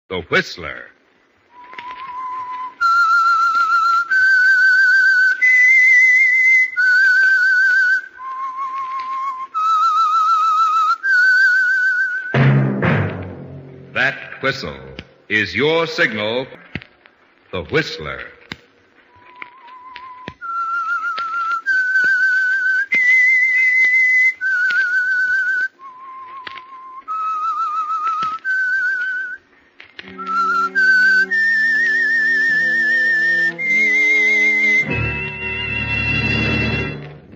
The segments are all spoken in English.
The Whistler. That whistle is your signal, the Whistler.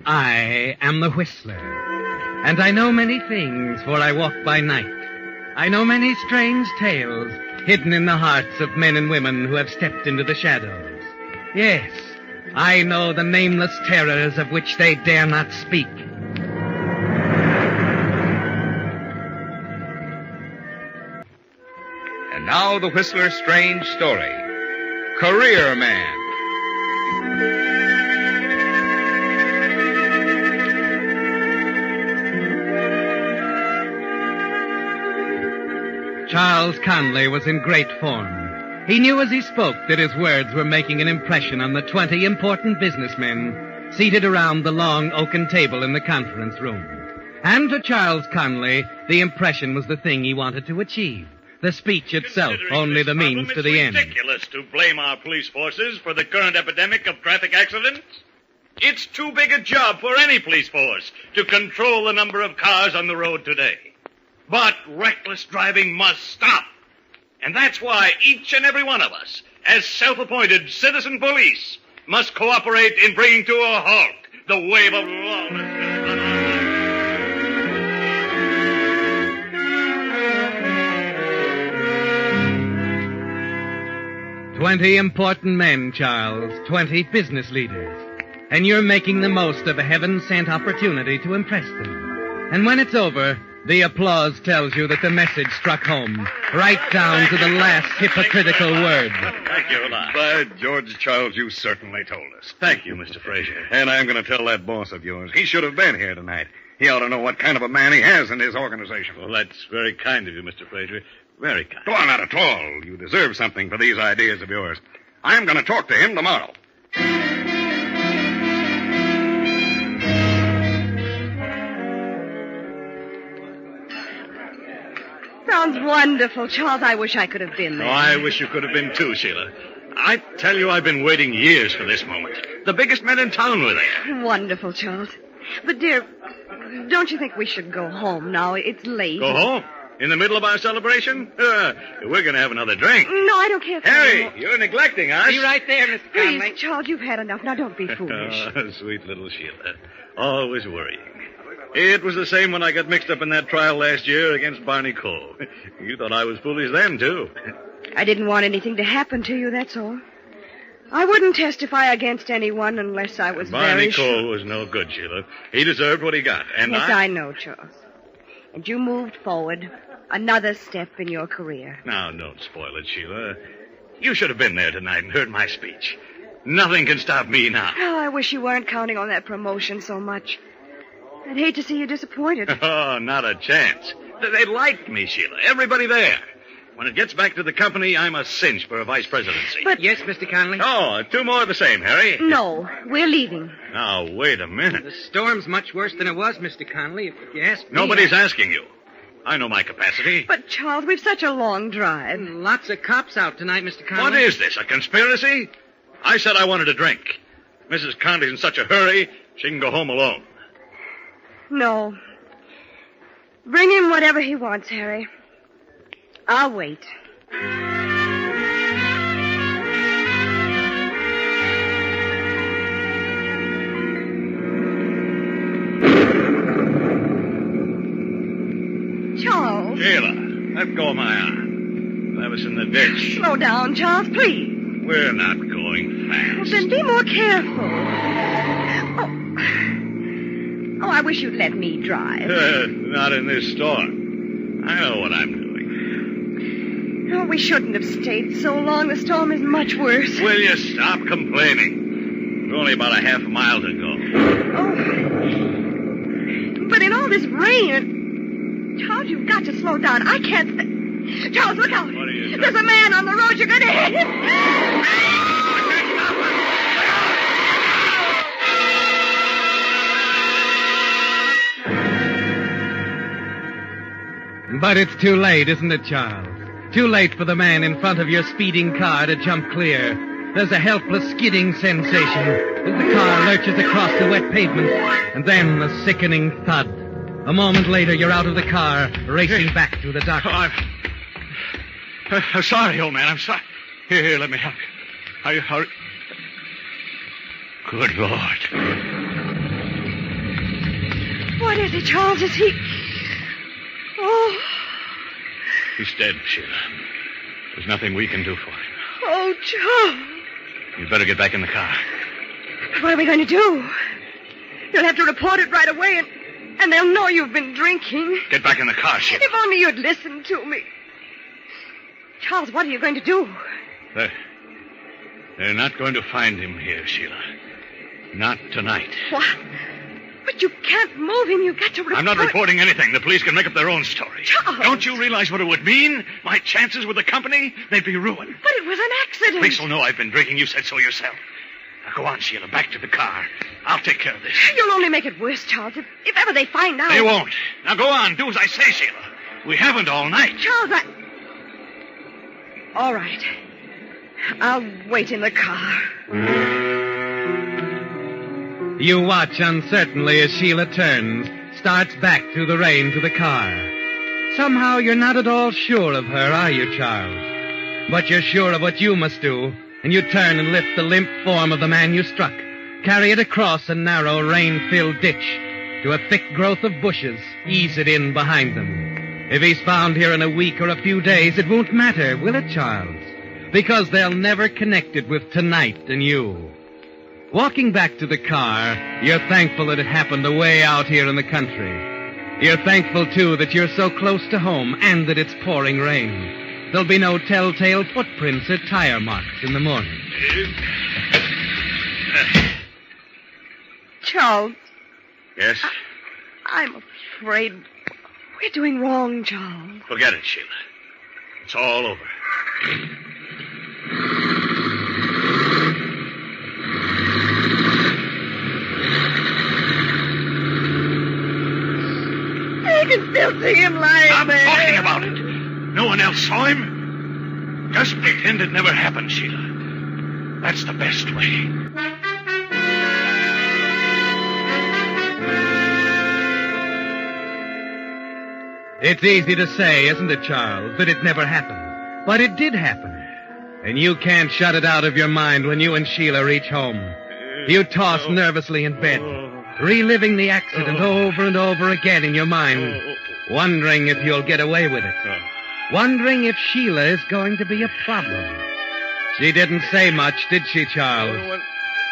I am the Whistler, and I know many things, for I walk by night. I know many strange tales hidden in the hearts of men and women who have stepped into the shadows. Yes, I know the nameless terrors of which they dare not speak. And now the Whistler's strange story. Career Man. Charles Conley was in great form. He knew as he spoke that his words were making an impression on the 20 important businessmen seated around the long oaken table in the conference room. And to Charles Conley, the impression was the thing he wanted to achieve. The speech itself only the means to the end. It's ridiculous to blame our police forces for the current epidemic of traffic accidents. It's too big a job for any police force to control the number of cars on the road today. But reckless driving must stop. And that's why each and every one of us, as self-appointed citizen police, must cooperate in bringing to a halt the wave of lawlessness on our roads. 20 important men, Charles. 20 business leaders. And you're making the most of a heaven-sent opportunity to impress them. And when it's over, the applause tells you that the message struck home, right down to the last hypocritical word. Thank you a lot. By George, Charles, you certainly told us. Thank you, Mr. Frazier. And I'm going to tell that boss of yours. He should have been here tonight. He ought to know what kind of a man he has in his organization. Well, that's very kind of you, Mr. Frazier. Very kind. Oh, not at all. You deserve something for these ideas of yours. I'm going to talk to him tomorrow. Sounds wonderful, Charles. I wish I could have been there. Oh, I wish you could have been too, Sheila. I tell you, I've been waiting years for this moment. The biggest men in town were there. Wonderful, Charles. But, dear, don't you think we should go home now? It's late. Go home? In the middle of our celebration? We're going to have another drink. No, I don't care. Harry, you're neglecting us. Be right there, Mr. Conley. Please, Charles, you've had enough. Now, don't be foolish. Oh, sweet little Sheila. Always worrying. It was the same when I got mixed up in that trial last year against Barney Cole. You thought I was foolish then, too. I didn't want anything to happen to you, that's all. I wouldn't testify against anyone unless I was Barney very Cole was no good, Sheila. He deserved what he got, and Yes, I know, Charles. And you moved forward another step in your career. Now, don't spoil it, Sheila. You should have been there tonight and heard my speech. Nothing can stop me now. Oh, I wish you weren't counting on that promotion so much. I'd hate to see you disappointed. Oh, not a chance. They liked me, Sheila. Everybody there. When it gets back to the company, I'm a cinch for a vice presidency. But... Yes, Mr. Conley? Oh, 2 more of the same, Harry. No, we're leaving. Now, wait a minute. The storm's much worse than it was, Mr. Conley, if you ask me. Nobody's asking you. I know my capacity. But, Charles, we've such a long drive. Lots of cops out tonight, Mr. Conley. What is this, a conspiracy? I said I wanted a drink. Mrs. Conley's in such a hurry, she can go home alone. No. Bring him whatever he wants, Harry. I'll wait. Charles. Sheila, let go of my arm. Leave us in the ditch. Slow down, Charles, please. We're not going fast. Well, then be more careful. Oh, I wish you'd let me drive. Not in this storm. I know what I'm doing. Oh, we shouldn't have stayed so long. The storm is much worse. Will you stop complaining? We're only about a half a mile to go. Oh. But in all this rain... Charles, you've got to slow down. I can't... Charles, look out. What are you There's a man on the road. You're going to hit him. But it's too late, isn't it, Charles? Too late for the man in front of your speeding car to jump clear. There's a helpless skidding sensation as the car lurches across the wet pavement, and then a sickening thud. A moment later, you're out of the car, racing back through the darkness. I'm sorry, old man. I'm sorry. Here, let me help you. Hurry. Good Lord. What is it, Charles? Is he... Oh. He's dead, Sheila. There's nothing we can do for him. Oh, Charles. You'd better get back in the car. What are we going to do? You'll have to report it right away, and they'll know you've been drinking. Get back in the car, Sheila. If only you'd listen to me. Charles, what are you going to do? They're not going to find him here, Sheila. Not tonight. What? But you can't move him. You've got to report... I'm not reporting anything. The police can make up their own story. Charles! Don't you realize what it would mean? My chances with the company? They'd be ruined. But it was an accident. Police will know I've been drinking. You said so yourself. Now go on, Sheila. Back to the car. I'll take care of this. You'll only make it worse, Charles. If ever they find out... They won't. Now go on. Do as I say, Sheila. We haven't all night. Charles, All right. I'll wait in the car. You watch uncertainly as Sheila turns, starts back through the rain to the car. Somehow you're not at all sure of her, are you, Charles? But you're sure of what you must do, and you turn and lift the limp form of the man you struck, carry it across a narrow, rain-filled ditch to a thick growth of bushes, ease it in behind them. If he's found here in a week or a few days, it won't matter, will it, Charles? Because they'll never connect it with tonight and you. Walking back to the car, you're thankful that it happened away out here in the country. You're thankful, too, that you're so close to home and that it's pouring rain. There'll be no telltale footprints or tire marks in the morning. Charles. Yes? I'm afraid we're doing wrong, Charles. Forget it, Sheila. It's all over. I can still see him lying Stop there. talking about it. No one else saw him. Just pretend it never happened, Sheila. That's the best way. It's easy to say, isn't it, Charles, that it never happened. But it did happen. And you can't shut it out of your mind when you and Sheila reach home. You toss nervously in bed, reliving the accident over and over again in your mind, wondering if you'll get away with it. Wondering if Sheila is going to be a problem. She didn't say much, did she, Charles?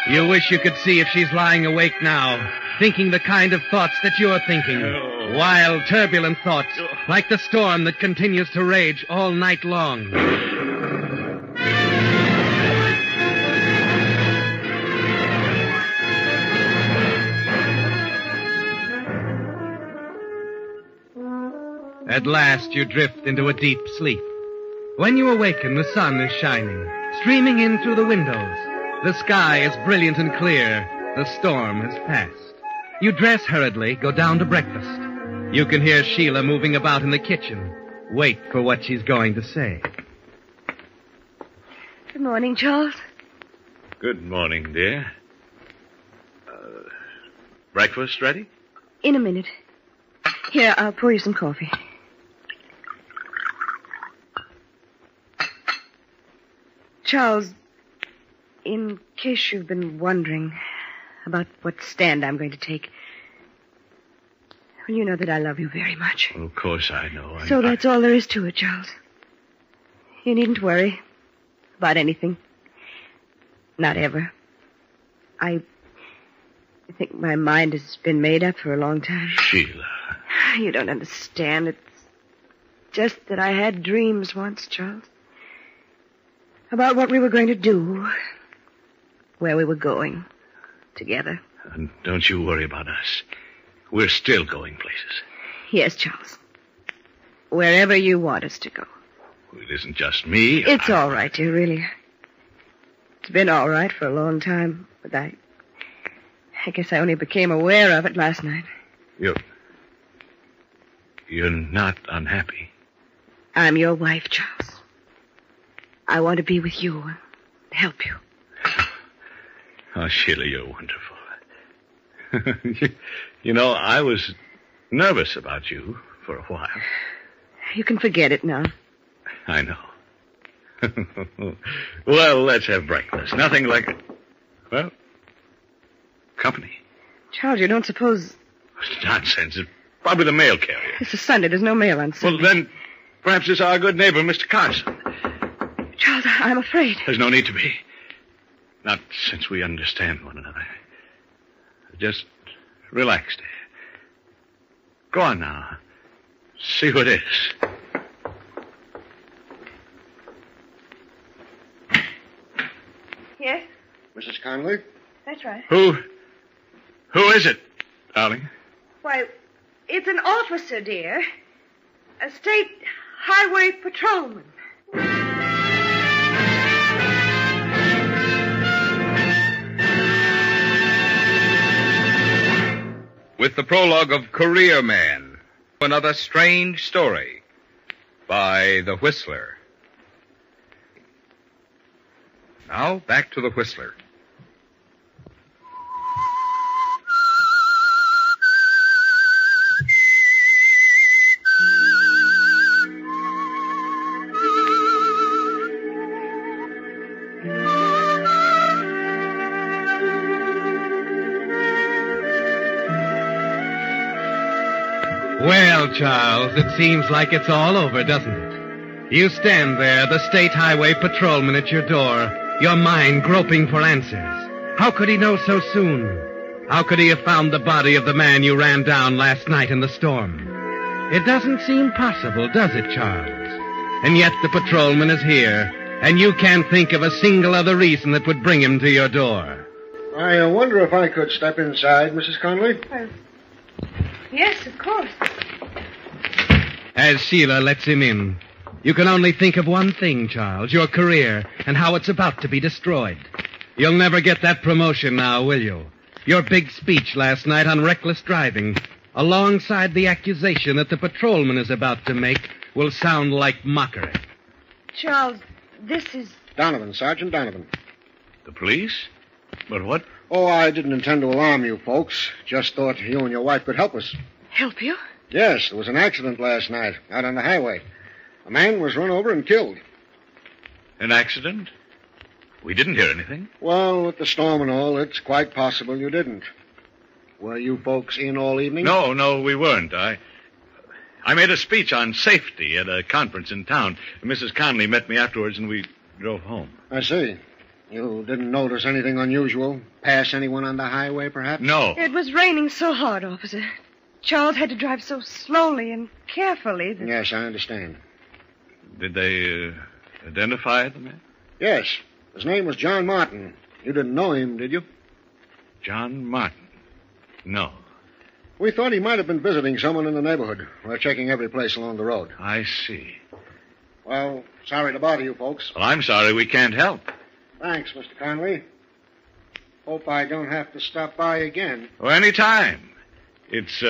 You wish you could see if she's lying awake now, thinking the kind of thoughts that you're thinking. Wild, turbulent thoughts, like the storm that continues to rage all night long. At last, you drift into a deep sleep. When you awaken, the sun is shining, streaming in through the windows. The sky is brilliant and clear. The storm has passed. You dress hurriedly, go down to breakfast. You can hear Sheila moving about in the kitchen. Wait for what she's going to say. Good morning, Charles. Good morning, dear. Breakfast ready? In a minute. Here, I'll pour you some coffee. Charles, in case you've been wondering about what stand I'm going to take, well, you know that I love you very much. Well, of course I know. So that's all there is to it, Charles. You needn't worry about anything. Not ever. I think my mind has been made up for a long time. Sheila. You don't understand. It's just that I had dreams once, Charles. About what we were going to do. Where we were going. Together. And don't you worry about us. We're still going places. Yes, Charles. Wherever you want us to go. It isn't just me. It's all right, dear, really. It's been all right for a long time, but I guess I only became aware of it last night. You're not unhappy. I'm your wife, Charles. I want to be with you and help you. Oh, Sheila, you're wonderful. You know, I was nervous about you for a while. You can forget it now. I know. Well, let's have breakfast. Nothing like it. Well, company. Charles, you don't suppose... Nonsense. It's probably the mail carrier. It's a Sunday. There's no mail on Sunday. Well, then, perhaps it's our good neighbor, Mr. Carson. Charles, I'm afraid. There's no need to be. Not since we understand one another. Just relax, dear. Go on now. See who it is. Yes? Mrs. Conley? That's right. Who is it, darling? Why, it's an officer, dear. A state highway patrolman. With the prologue of Career Man, another strange story by The Whistler. Now, back to The Whistler. Well, Charles, it seems like it's all over, doesn't it? You stand there, the state highway patrolman at your door, your mind groping for answers. How could he know so soon? How could he have found the body of the man you ran down last night in the storm? It doesn't seem possible, does it, Charles? And yet the patrolman is here, and you can't think of a single other reason that would bring him to your door. I wonder if I could step inside, Mrs. Conley? Yes, of course. As Sheila lets him in, you can only think of one thing, Charles, your career, and how it's about to be destroyed. You'll never get that promotion now, will you? Your big speech last night on reckless driving, alongside the accusation that the patrolman is about to make, will sound like mockery. Charles, this is... Donovan, Sergeant Donovan. The police? But what? Oh, I didn't intend to alarm you folks. Just thought you and your wife could help us. Help you? Yes, there was an accident last night out on the highway. A man was run over and killed. An accident? We didn't hear anything. Well, with the storm and all, it's quite possible you didn't. Were you folks in all evening? No, we weren't. I made a speech on safety at a conference in town. Mrs. Conley met me afterwards, and we drove home. I see. You didn't notice anything unusual? Pass anyone on the highway, perhaps? No. It was raining so hard, officer. Charles had to drive so slowly and carefully that... Yes, I understand. Did they identify the man? Yes. His name was John Martin. You didn't know him, did you? John Martin? No. We thought he might have been visiting someone in the neighborhood. We're checking every place along the road. I see. Well, sorry to bother you folks. Well, I'm sorry we can't help. Thanks, Mr. Conley. Hope I don't have to stop by again. Oh, any time. It's,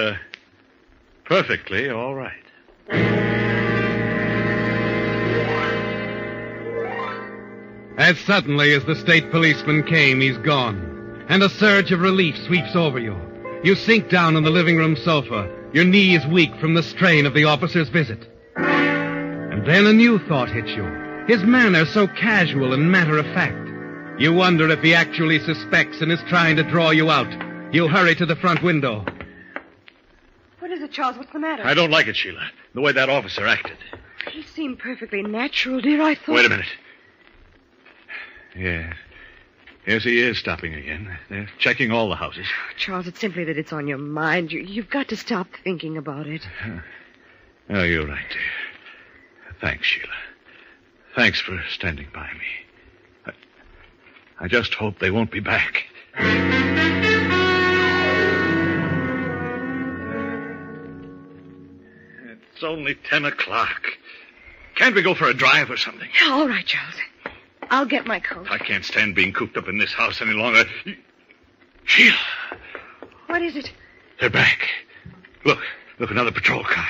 perfectly all right. As suddenly as the state policeman came, he's gone. And a surge of relief sweeps over you. You sink down on the living room sofa, your knees weak from the strain of the officer's visit. And then a new thought hits you. His manner so casual and matter-of-fact. You wonder if he actually suspects and is trying to draw you out. You hurry to the front window. What is it, Charles? What's the matter? I don't like it, Sheila, the way that officer acted. He seemed perfectly natural, dear. I thought... Wait a minute. Yes, he is stopping again. They're checking all the houses. Charles, it's simply that it's on your mind. You've got to stop thinking about it. Oh, you're right, dear. Thanks, Sheila. Thanks for standing by me. I just hope they won't be back. It's only 10 o'clock. Can't we go for a drive or something? All right, Charles. I'll get my coat. I can't stand being cooped up in this house any longer. Sheila, What is it? they're back. Look, another patrol car.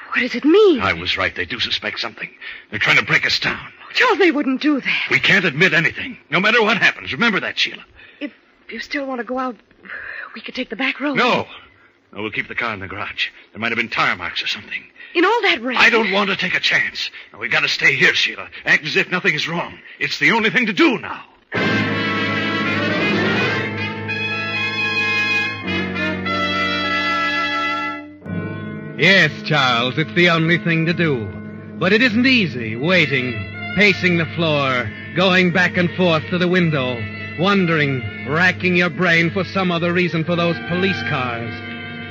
What does it mean? I was right. They do suspect something. They're trying to break us down. Charles, they wouldn't do that. We can't admit anything, no matter what happens. Remember that, Sheila. If you still want to go out, we could take the back road. No, we'll keep the car in the garage. There might have been tire marks or something. In all that rain. I don't want to take a chance. We've got to stay here, Sheila. Act as if nothing is wrong. It's the only thing to do now. Yes, Charles, it's the only thing to do. But it isn't easy, waiting, pacing the floor, going back and forth to the window, wondering, racking your brain for some other reason for those police cars.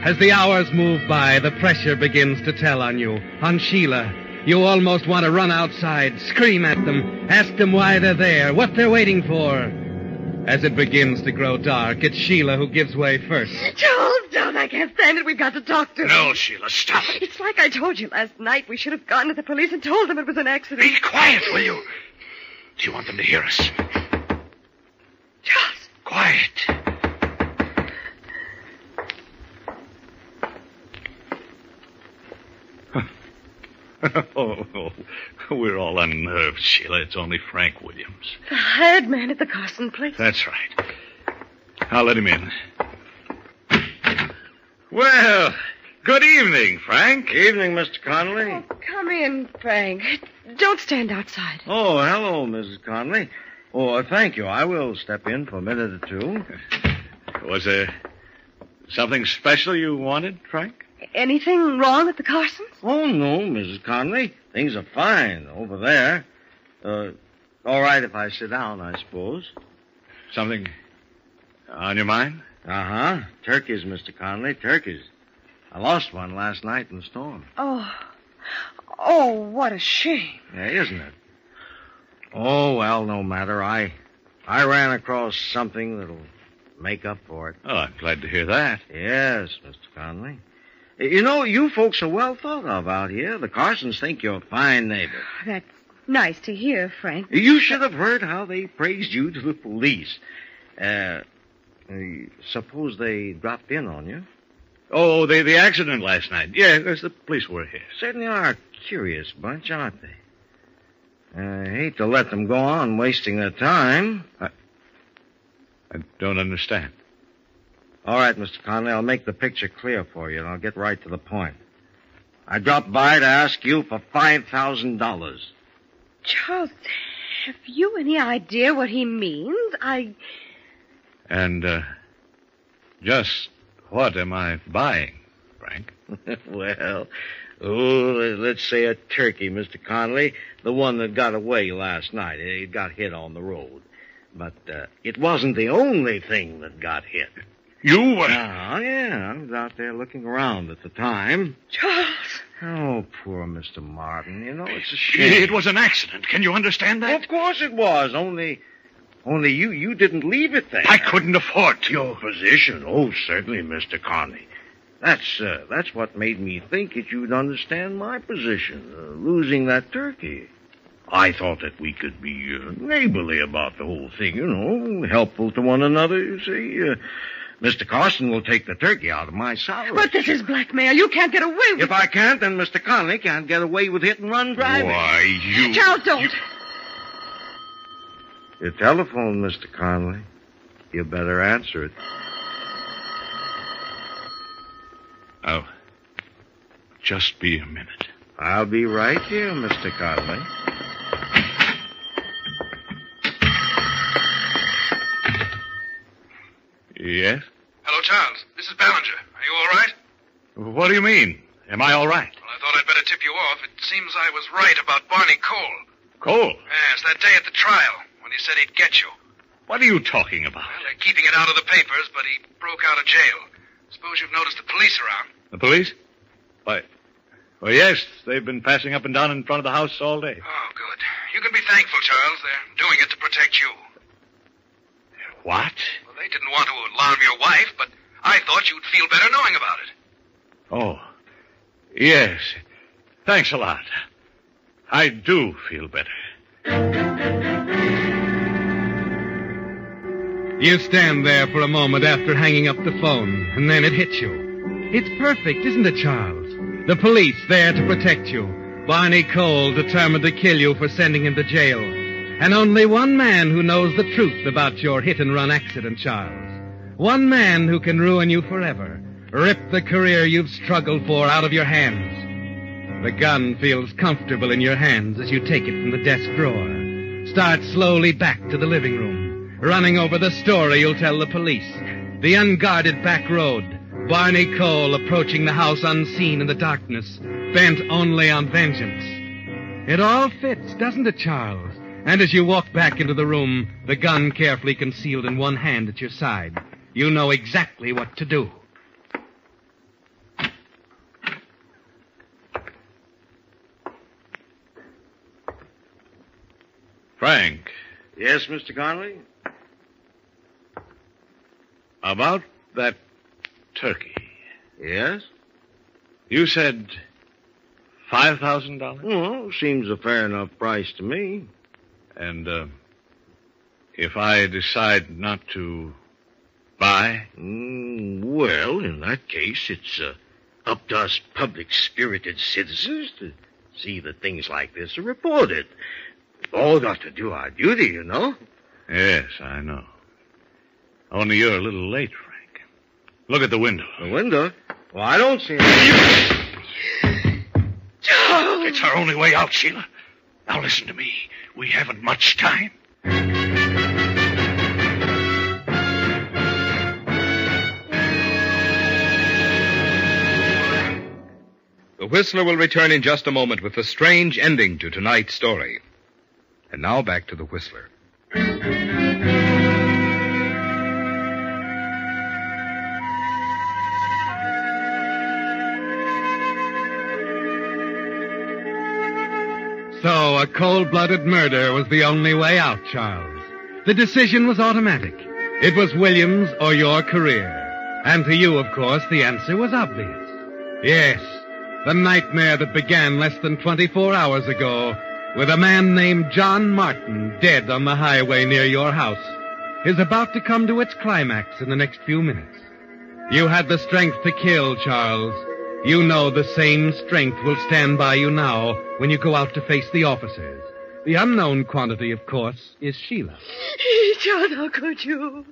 As the hours move by, the pressure begins to tell on you, on Sheila. You almost want to run outside, scream at them, ask them why they're there, what they're waiting for. As it begins to grow dark, it's Sheila who gives way first. Charles, don't. I can't stand it. We've got to talk to him. No, Sheila, stop it. It's like I told you last night. We should have gone to the police and told them it was an accident. Be quiet, will you? Do you want them to hear us? Charles. Quiet. Oh, we're all unnerved, Sheila. It's only Frank Williams. The hired man at the Carson place. That's right. I'll let him in. Well, good evening, Frank. Evening, Mr. Connolly. Oh, come in, Frank. Don't stand outside. Oh, hello, Mrs. Connolly. Oh, thank you. I will step in for a minute or two. Was there something special you wanted, Frank? Anything wrong at the Carsons? Oh, no, Mrs. Connolly. Things are fine over there. All right if I sit down, I suppose. Something on your mind? Uh-huh. Turkeys, Mr. Connolly, turkeys. I lost one last night in the storm. Oh, what a shame. Yeah, isn't it? Oh, well, no matter. I ran across something that'll make up for it. Oh, I'm glad to hear that. Yes, Mr. Connolly. You know, you folks are well thought of out here. The Carsons think you're a fine neighbor. That's nice to hear, Frank. You should have heard how they praised you to the police. Suppose they dropped in on you? Oh, the accident last night. Yeah, the police were here. Certainly are a curious bunch, aren't they? I hate to let them go on wasting their time. I don't understand. All right, Mr. Connolly, I'll make the picture clear for you, and I'll get right to the point. I dropped by to ask you for $5,000. Charles, have you any idea what he means? And, just what am I buying, Frank? Well, let's say a turkey, Mr. Connolly. The one that got away last night. It got hit on the road. But it wasn't the only thing that got hit. You were... Oh, yeah. I was out there looking around at the time. Charles. Oh, poor Mr. Martin. You know, it's a shame. It was an accident. Can you understand that? Of course it was. Only you didn't leave it there. I couldn't afford to. Your position? Oh, certainly, Mr. Connolly. That's what made me think that you'd understand my position, losing that turkey. I thought that we could be neighborly about the whole thing, you know, helpful to one another, you see. Mr. Carson will take the turkey out of my salary. But this is blackmail. You can't get away with it. If I can't, then Mr. Connolly can't get away with hit-and-run driving. Why, you... Charles, don't. Your telephone, Mr. Connolly. You better answer it. Oh, just be a minute. I'll be right here, Mr. Connolly. Yes? Hello, Charles. This is Ballinger. Are you all right? What do you mean? Am I all right? Well, I thought I'd better tip you off. It seems I was right about Barney Cole. Cole? Yes, that day at the trial, when he said he'd get you. What are you talking about? Well, they're keeping it out of the papers, but he broke out of jail. Suppose you've noticed the police around. The police? Why, well, yes, they've been passing up and down in front of the house all day. Oh, good. You can be thankful, Charles. They're doing it to protect you. What? Well, they didn't want to alarm your wife, but I thought you'd feel better knowing about it. Oh, yes. Thanks a lot. I do feel better. You stand there for a moment after hanging up the phone, and then it hits you. It's perfect, isn't it, Charles? The police there to protect you. Barney Cole determined to kill you for sending him to jail. And only one man who knows the truth about your hit-and-run accident, Charles. One man who can ruin you forever. Rip the career you've struggled for out of your hands. The gun feels comfortable in your hands as you take it from the desk drawer. Start slowly back to the living room, running over the story you'll tell the police. The unguarded back road. Barney Cole approaching the house unseen in the darkness, bent only on vengeance. It all fits, doesn't it, Charles? And as you walk back into the room, the gun carefully concealed in one hand at your side, you know exactly what to do. Frank, Yes, Mr. Conley? about that turkey. Yes? You said $5,000? Well, seems a fair enough price to me. And, if I decide not to buy? Well, in that case, it's up to us public-spirited citizens to see that things like this are reported. We've all got to do our duty, you know. Yes, I know. Only you're a little late, Frank. Look at the window. The window? Well, I don't see anything. Charles! It's our only way out, Sheila. Now listen to me. We haven't much time. The Whistler will return in just a moment with the strange ending to tonight's story. And now back to the Whistler. So a cold-blooded murder was the only way out, Charles. The decision was automatic. It was Williams or your career. And to you, of course, the answer was obvious. Yes, the nightmare that began less than 24 hours ago with a man named John Martin dead on the highway near your house is about to come to its climax in the next few minutes. You had the strength to kill, Charles. You know the same strength will stand by you now when you go out to face the officers. The unknown quantity, of course, is Sheila. John, how could you?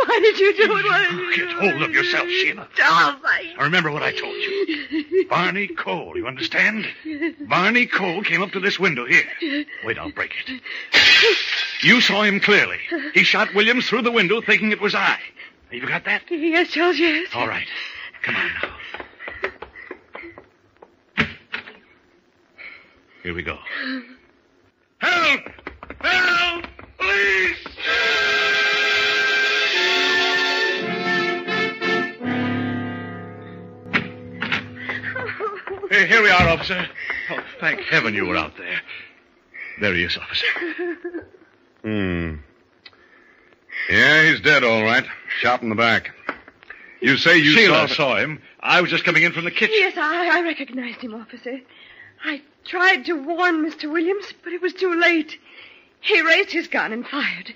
Why did you do it? Why did you Get hold of yourself, Sheila. Charles, Now remember what I told you. Barney Cole, you understand? Barney Cole came up to this window here. Wait, I'll break it. You saw him clearly. He shot Williams through the window thinking it was I. You got that? Yes, Charles, yes. All right. Come on now. Here we go. Help! Help! Police! Hey, here we are, officer. Oh, thank heaven you were out there. There he is, officer. Yeah, he's dead, all right. Shot in the back. You say you Sheila saw him. I was just coming in from the kitchen. Yes, I recognized him, officer. I tried to warn Mr. Williams, but it was too late. He raised his gun and fired.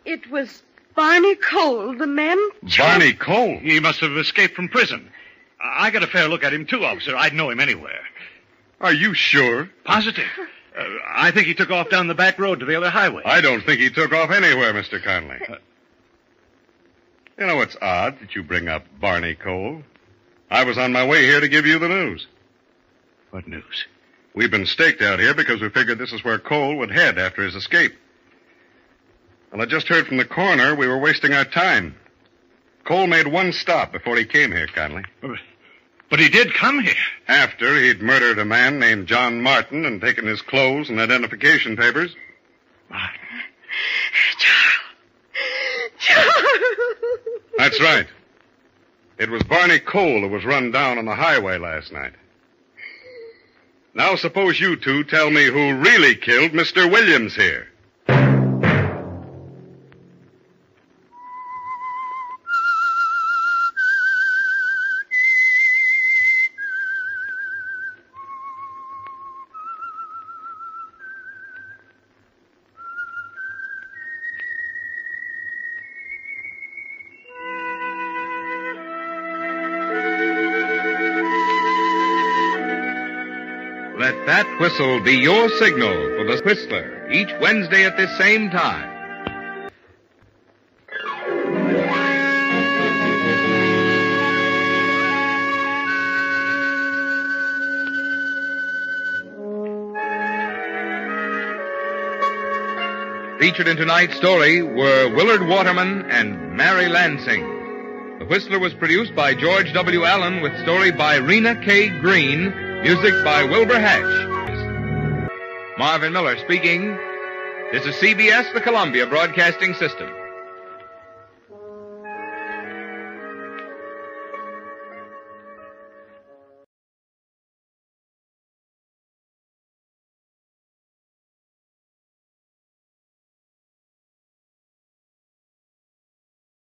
It was Barney Cole, the man... Barney Cole? He must have escaped from prison. I got a fair look at him, too, officer. I'd know him anywhere. Are you sure? Positive. I think he took off down the back road to the other highway. I don't think he took off anywhere, Mr. Conley. You know, it's odd that you bring up Barney Cole. I was on my way here to give you the news. What news? We've been staked out here because we figured this is where Cole would head after his escape. Well, I just heard from the coroner we were wasting our time. Cole made one stop before he came here, Conley. But he did come here. After he'd murdered a man named John Martin and taken his clothes and identification papers. Martin. Charles! That's right. It was Barney Cole who was run down on the highway last night. Now suppose you two tell me who really killed Mr. Williams here. that whistle be your signal for the Whistler each Wednesday at this same time. Featured in tonight's story were Willard Waterman and Mary Lansing. The Whistler was produced by George W. Allen with story by Rena K. Green, music by Wilbur Hatch. Marvin Miller speaking. This is CBS, the Columbia Broadcasting System.